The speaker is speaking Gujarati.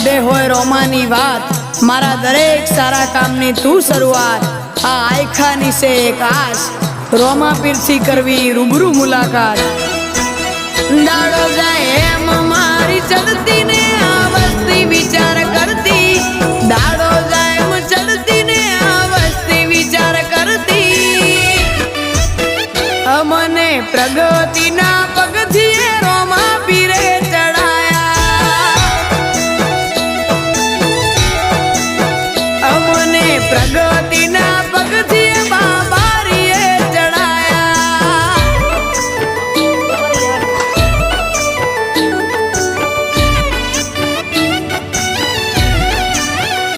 મોઢે હોય રોમાની વાત, મારા દરેક સારા કામની તું શરૂઆત। આ આયખાની છે એક આસ, રોમા પીરથી કરવી રૂબરૂ મુલાકાત। દાડો જાય એમ મારી ચડતી ને આ વસ્તી વિચાર